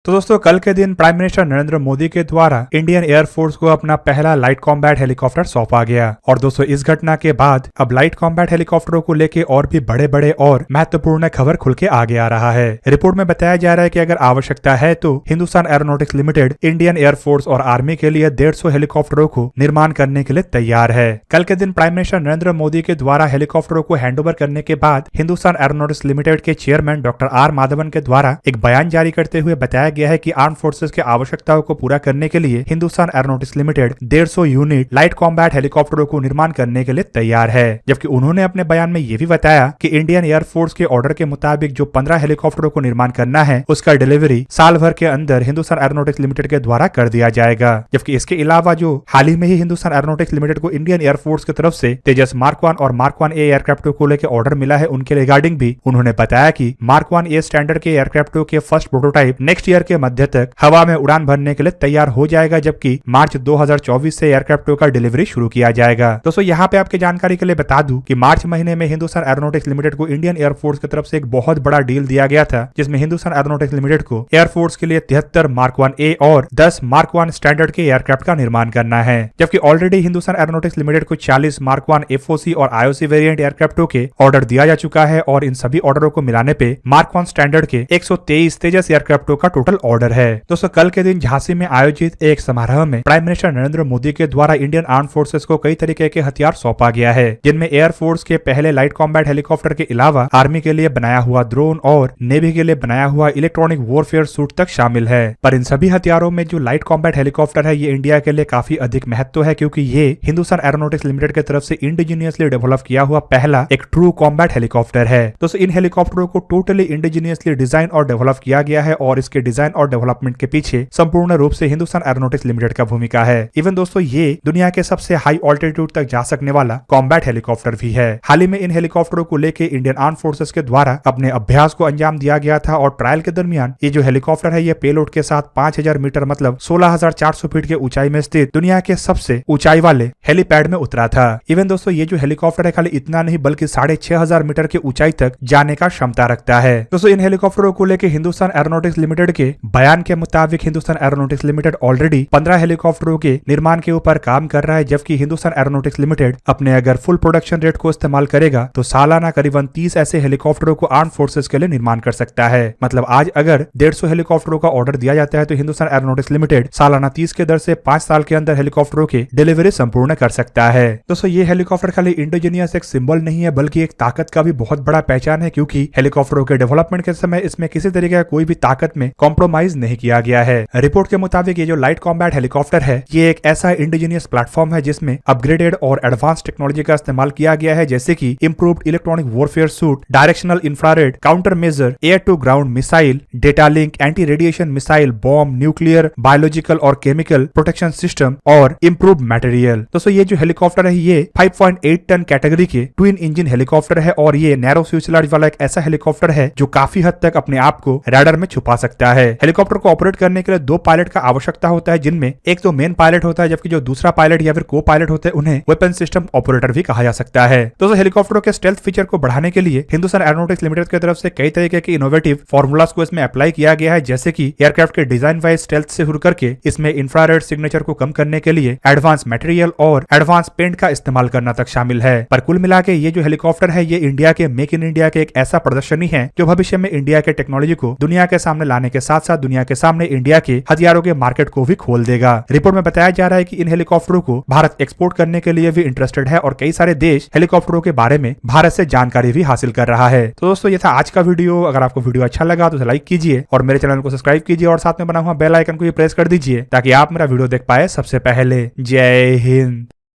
तो दोस्तों कल के दिन प्राइम मिनिस्टर नरेंद्र मोदी के द्वारा इंडियन एयरफोर्स को अपना पहला लाइट कॉम्बैट हेलीकॉप्टर सौंपा गया। और दोस्तों इस घटना के बाद अब लाइट कॉम्बैट हेलीकॉप्टरों को लेके और भी बड़े बड़े और महत्वपूर्ण खबर खुल के आगे आ रहा है। रिपोर्ट में बताया जा रहा है कि अगर आवश्यकता है तो Hindustan aeronautics limited Indian air force और आर्मी के लिए 150 हेलीकॉप्टरों को निर्माण करने के लिए तैयार है। कल के दिन प्राइम मिनिस्टर नरेंद्र मोदी के द्वारा हेलीकॉप्टरों को हैंडओवर करने के बाद हिंदुस्तान एरोनॉटिक्स लिमिटेड के चेयरमैन डॉक्टर आर माधवन के द्वारा एक बयान जारी करते हुए बताया गया है कि आर्म फोर्सेस की आवश्यकताओं को पूरा करने के लिए Hindustan aeronautics limited 150 unit light combat हेलीकॉप्टरों को निर्माण करने के लिए तैयार है। जबकि उन्होंने अपने बयान में यह भी बताया कि इंडियन एयरफोर्स के ऑर्डर के मुताबिक जो 15 हेलीकॉप्टरों को निर्माण करना है उसका डिलीवरी साल भर के अंदर हिंदुस्तान एरोनॉटिक्स लिमिटेड के द्वारा कर दिया जाएगा। जबकि इसके अलावा जो हाल ही में ही हिंदुस्तान एरोनॉटिक्स लिमिटेड को इंडियन एयरफोर्स की तरफ से तेजस मार्क 1 और मार्क 1A एयरक्राफ्टों को लेकर ऑर्डर मिला है, उनके रिगार्डिंग भी उन्होंने बताया कि मार्क 1A स्टैंडर्ड के एयरक्राफ्टों के फर्स्ट प्रोटोटाइप नेक्स्ट ईयर के मध्य तक हवा में उड़ान भरने के लिए तैयार हो जाएगा, जबकि मार्च 2024 से एयरक्राफ्टों का डिलीवरी शुरू किया जाएगा। दोस्तों यहाँ पे आपके जानकारी के लिए बता दूं कि मार्च महीने में हिंदुस्तान एरोनॉटिक्स लिमिटेड को इंडियन एयरफोर्स की तरफ से एक बहुत बड़ा डील दिया गया था, जिसमें हिंदुस्तान एरोनॉटिक्स लिमिटेड को एयरफोर्स के लिए 73 मार्क 1A और 10 मार्क 1 स्टैंडर्ड के एयरक्राफ्ट का निर्माण करना है। जबकि ऑलरेडी हिंदुस्तान एरोनॉटिक्स लिमिटेड को 40 मार्क 1 FOC और IOC वेरिएंट एयरक्राफ्टों के ऑर्डर दिया जा चुका है और इन सभी ऑर्डरों को मिलाने पे मार्क 1 स्टैंडर्ड के 123 तेजस एयरक्राफ्टों का टोटल ऑर्डर है। दोस्तों कल के दिन झांसी में आयोजित एक समारोह में प्राइम मिनिस्टर नरेंद्र मोदी के द्वारा इंडियन आर्म फोर्सेस को कई तरीके के हथियार सौंपा गया है, जिनमें एयरफोर्स के पहले लाइट कॉम्बैट हेलीकॉप्टर के अलावा आर्मी के लिए बनाया हुआ ड्रोन और नेवी के लिए बनाया हुआ इलेक्ट्रॉनिक वॉरफेयर सूट तक शामिल है। पर इन सभी हथियारों में जो लाइट कॉम्बैट हेलीकॉप्टर है ये इंडिया के लिए काफी अधिक महत्व है, क्योंकि ये हिंदुस्तान एरोनॉटिक्स लिमिटेड की तरफ से इंडिजीनियसली डेवलप किया हुआ पहला एक ट्रू कॉम्बैट हेलीकॉप्टर है। दोस्तों इन हेलीकॉप्टरों को टोटली इंडिजीनियसली डिजाइन और डेवलप किया गया है और इसके डिजाइन और डेवलपमेंट के पीछे संपूर्ण रूप से हिंदुस्तान एरोनॉटिक्स लिमिटेड का भूमिका है। इवन दोस्तों ये दुनिया के सबसे हाई ऑल्टीट्यूड तक जा सकने वाला कॉम्बैट हेलीकॉप्टर भी है। हाल ही में इन हेलीकॉप्टरों को लेके इंडियन आर्म फोर्सेस के द्वारा अपने अभ्यास को अंजाम दिया गया था और ट्रायल के दरमियान ये जो हेलीकॉप्टर है ये पेलोड के साथ 5000 मीटर मतलब 16,400 फीट के ऊंचाई में स्थित दुनिया के सबसे ऊंचाई वाले हेलीपैड में उतरा था। इवन दोस्तों ये जो हेलीकॉप्टर है खाली इतना नहीं बल्कि 6500 मीटर की ऊंचाई तक जाने का क्षमता रखता है। दोस्तों इन हेलीकॉप्टरों को लेकर हिंदुस्तान एरोनॉटिक्स लिमिटेड के बयान के मुताबिक हिंदुस्तान एरोनॉटिक्स लिमिटेड ऑलरेडी 15 हेलीकॉप्टरों के निर्माण के ऊपर काम कर रहा है, जबकि हिंदुस्तान एरोनॉटिक्स लिमिटेड अपने अगर फुल प्रोडक्शन रेट को इस्तेमाल करेगा तो सालाना करीबन 30 ऐसे हेलीकॉप्टरों को आर्म फोर्सेस के लिए निर्माण कर सकता है। मतलब आज अगर 150 हेलीकॉप्टरों का ऑर्डर दिया जाता है तो हिंदुस्तान एरोनॉटिक्स लिमिटेड सालाना 30 के दर से 5 साल के अंदर हेलीकॉप्टरों की डिलीवरी संपूर्ण कर सकता है। दोस्तों ये हेलीकॉप्टर खाली इंडिजीनियस एक सिंबल नहीं है बल्कि एक ताकत का भी बहुत बड़ा पहचान है, क्योंकि हेलीकॉप्टरों के डेवलपमेंट के समय इसमें किसी तरीके का कोई भी ताकत में कॉम्प्रोमाइज नहीं किया गया है। रिपोर्ट के मुताबिक ये जो लाइट कॉम्बैट हेलीकॉप्टर है ये एक ऐसा इंडिजीनियस प्लेटफॉर्म है जिसमें अपग्रेडेड और एडवांस टेक्नोलॉजी का इस्तेमाल किया गया है, जैसे कि improved electronic warfare suite, directional infrared countermeasure, air to ground missile, data link, anti radiation missile, bomb, nuclear, biological और केमिकल प्रोटेक्शन सिस्टम और इंप्रूव्ड मटेरियल। दोस्तों ये जो हेलीकॉप्टर है ये 5.8 टन कैटेगरी के ट्विन इंजन हेलीकॉप्टर है और ये नैरो फ्यूजलाज वाला एक ऐसा हेलीकॉप्टर है जो काफी हद तक अपने आप को रडार में छुपा सकता है। हेलीकॉप्टर को ऑपरेट करने के लिए 2 पायलट का आवश्यकता होता है, जिनमें एक तो मेन पायलट होता है जबकि जो दूसरा पायलट या फिर को पायलट होते हैं उन्हें वेपन सिस्टम ऑपरेटर भी कहा जा सकता है। दोस्तों हेलीकॉप्टरों के स्टेल्थ फीचर को बढ़ाने के लिए हिंदुस्तान एरोनॉटिक्स लिमिटेड की तरफ से कई तरीके के इनोवेटिव फॉर्मूलाज को इसमें अप्लाई किया गया है, जैसे कि एयरक्राफ्ट के डिजाइन वाइज स्टेल्थ से शुरू करके इसमें इंफ्रारेड सिग्नेचर को कम करने के लिए एडवांस मटेरियल और एडवांस पेंट का इस्तेमाल करना तक शामिल है। पर कुल मिला के ये जो हेलीकॉप्टर है ये इंडिया के मेक इन इंडिया के एक ऐसा प्रदर्शनी है जो भविष्य में इंडिया के टेक्नोलॉजी को दुनिया के सामने लाने के साथ साथ दुनिया के सामने इंडिया के हथियारों के मार्केट को भी खोल देगा। रिपोर्ट में बताया जा रहा है कि इन हेलीकॉप्टरों को भारत एक्सपोर्ट करने के लिए भी इंटरेस्टेड है और कई सारे देश हेलीकॉप्टरों के बारे में भारत से जानकारी भी हासिल कर रहा है। तो दोस्तों ये था आज का वीडियो। अगर आपको वीडियो अच्छा लगा तो लाइक कीजिए और मेरे चैनल को सब्सक्राइब कीजिए और साथ में बना हुआ बेल आइकन को भी प्रेस कर दीजिए ताकि आप मेरा वीडियो देख पाए सबसे पहले। जय हिंद।